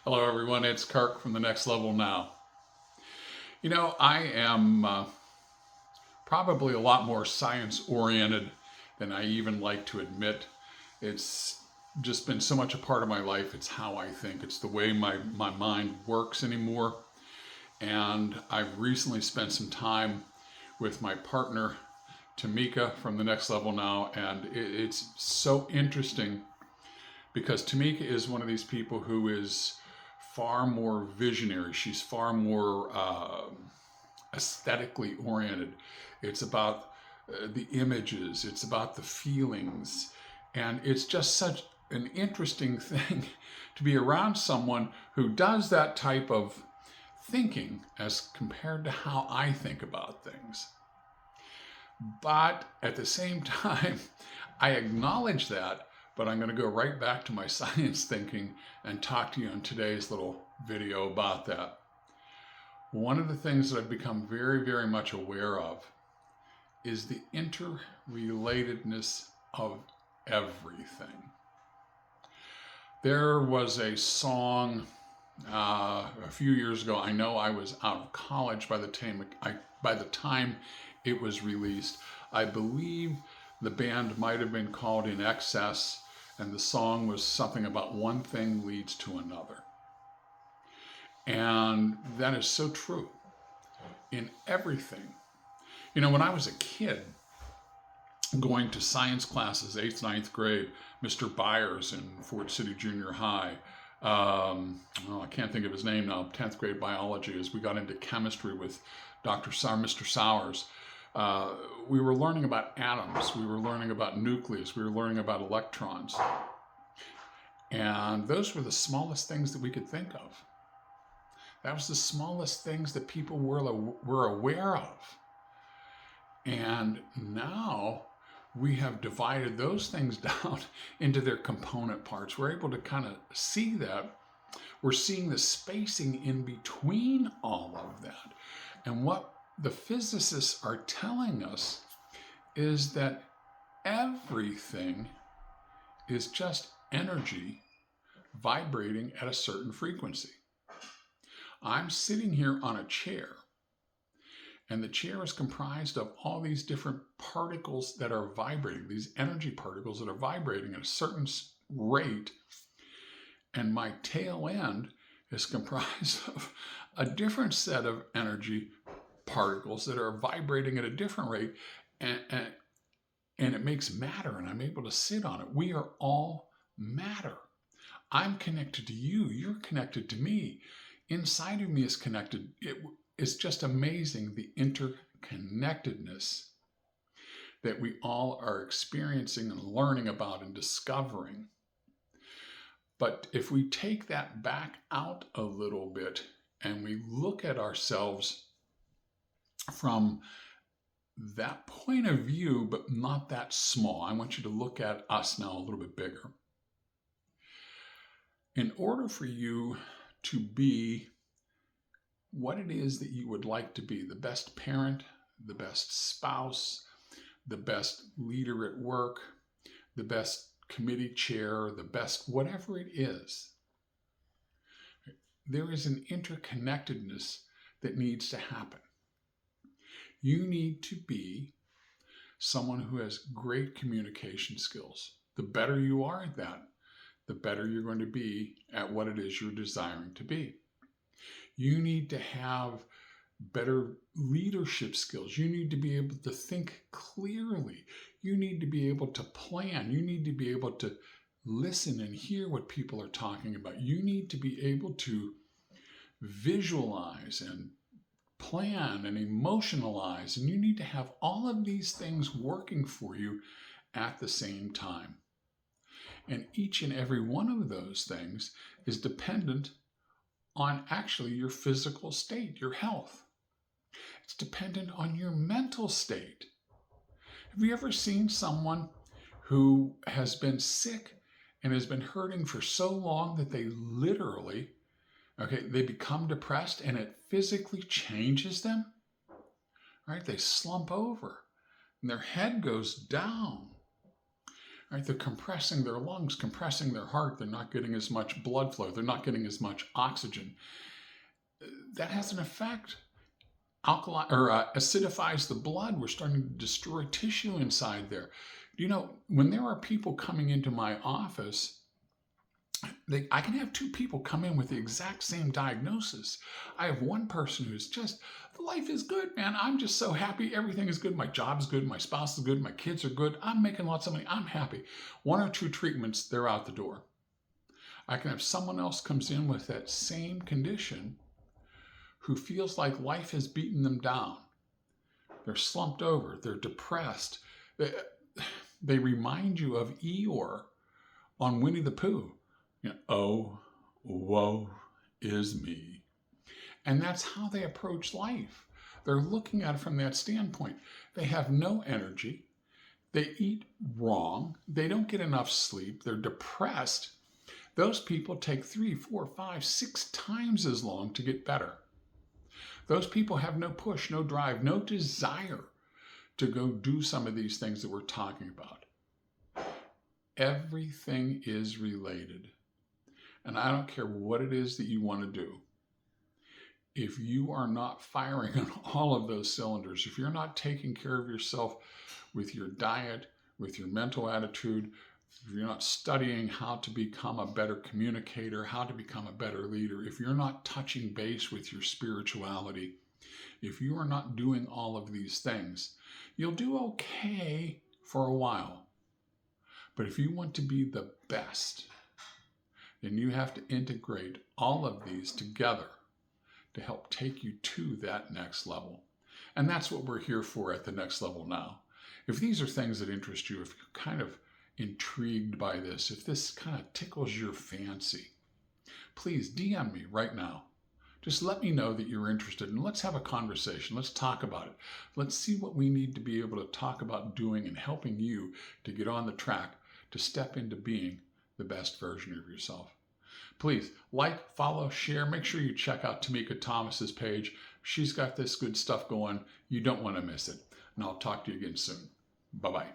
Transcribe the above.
Hello, everyone. It's Kirk from The Next Level Now. I am probably a lot more science oriented than I even like to admit. It's just been so much a part of my life. It's how I think, it's the way my mind works anymore. And I've recently spent some time with my partner, Tamika, from The Next Level Now. And it's so interesting because Tamika is one of these people who is far more visionary. She's far more aesthetically oriented. It's about the images, it's about the feelings. And it's just such an interesting thing to be around someone who does that type of thinking as compared to how I think about things. But at the same time, I acknowledge that, but I'm going to go right back to my science thinking and talk to you in today's little video about that. One of the things that I've become very, very much aware of is the interrelatedness of everything. There was a song a few years ago. I know I was out of college by the time it was released. I believe the band might have been called In Excess, and the song was something about one thing leads to another. And that is so true in everything. When I was a kid, going to science classes, 8th, ninth grade, Mr. Byers in Fort City Junior High, I can't think of his name now, 10th grade biology, as we got into chemistry with Mr. Sowers. We were learning about atoms, we were learning about nucleus, we were learning about electrons. And those were the smallest things that we could think of. That was the smallest things that people were aware of. And now we have divided those things down into their component parts. We're able to kind of see that. We're seeing the spacing in between all of that. And what the physicists are telling us is that everything is just energy vibrating at a certain frequency. I'm sitting here on a chair, and the chair is comprised of all these different particles that are vibrating, these energy particles that are vibrating at a certain rate, and my tail end is comprised of a different set of energy particles that are vibrating at a different rate, and it makes matter, and I'm able to sit on it. We are all matter. I'm connected to you. You're connected to me. Inside of me is connected. It's just amazing, the interconnectedness that we all are experiencing and learning about and discovering. But if we take that back out a little bit and we look at ourselves from that point of view, but not that small, I want you to look at us now a little bit bigger. In order for you to be what it is that you would like to be, the best parent, the best spouse, the best leader at work, the best committee chair, the best whatever it is, there is an interconnectedness that needs to happen. You need to be someone who has great communication skills. The better you are at that, the better you're going to be at what it is you're desiring to be. You need to have better leadership skills. You need to be able to think clearly. You need to be able to plan. You need to be able to listen and hear what people are talking about. You need to be able to visualize and plan and emotionalize. And you need to have all of these things working for you at the same time. And each and every one of those things is dependent on actually your physical state, your health. It's dependent on your mental state. Have you ever seen someone who has been sick and has been hurting for so long that they literally, they become depressed and it physically changes them? Right? They slump over and their head goes down. right? They're compressing their lungs, compressing their heart. They're not getting as much blood flow. They're not getting as much oxygen. That has an effect. Acidifies the blood. We're starting to destroy tissue inside there. You know, when there are people coming into my office, I can have two people come in with the exact same diagnosis. I have one person who's just, life is good, man. I'm just so happy. Everything is good. My job is good. My spouse is good. My kids are good. I'm making lots of money. I'm happy. 1 or 2 treatments, they're out the door. I can have someone else comes in with that same condition who feels like life has beaten them down. They're slumped over. They're depressed. They remind you of Eeyore on Winnie the Pooh. You know, oh, woe is me. And that's how they approach life. They're looking at it from that standpoint. They have no energy. They eat wrong. They don't get enough sleep. They're depressed. Those people take 3, 4, 5, 6 times as long to get better. Those people have no push, no drive, no desire to go do some of these things that we're talking about. Everything is related. And I don't care what it is that you want to do. If you are not firing on all of those cylinders, if you're not taking care of yourself with your diet, with your mental attitude, if you're not studying how to become a better communicator, how to become a better leader, if you're not touching base with your spirituality, if you are not doing all of these things, you'll do okay for a while. But if you want to be the best, then you have to integrate all of these together to help take you to that next level. And that's what we're here for at the Next Level Now. If these are things that interest you, if you're kind of intrigued by this, if this kind of tickles your fancy, please DM me right now. Just let me know that you're interested and let's have a conversation. Let's talk about it. Let's see what we need to be able to talk about doing and helping you to get on the track to step into being the best version of yourself. Please like, follow, share. Make sure you check out Tamika Thomas's page. She's got this good stuff going. You don't want to miss it. And I'll talk to you again soon. Bye-bye.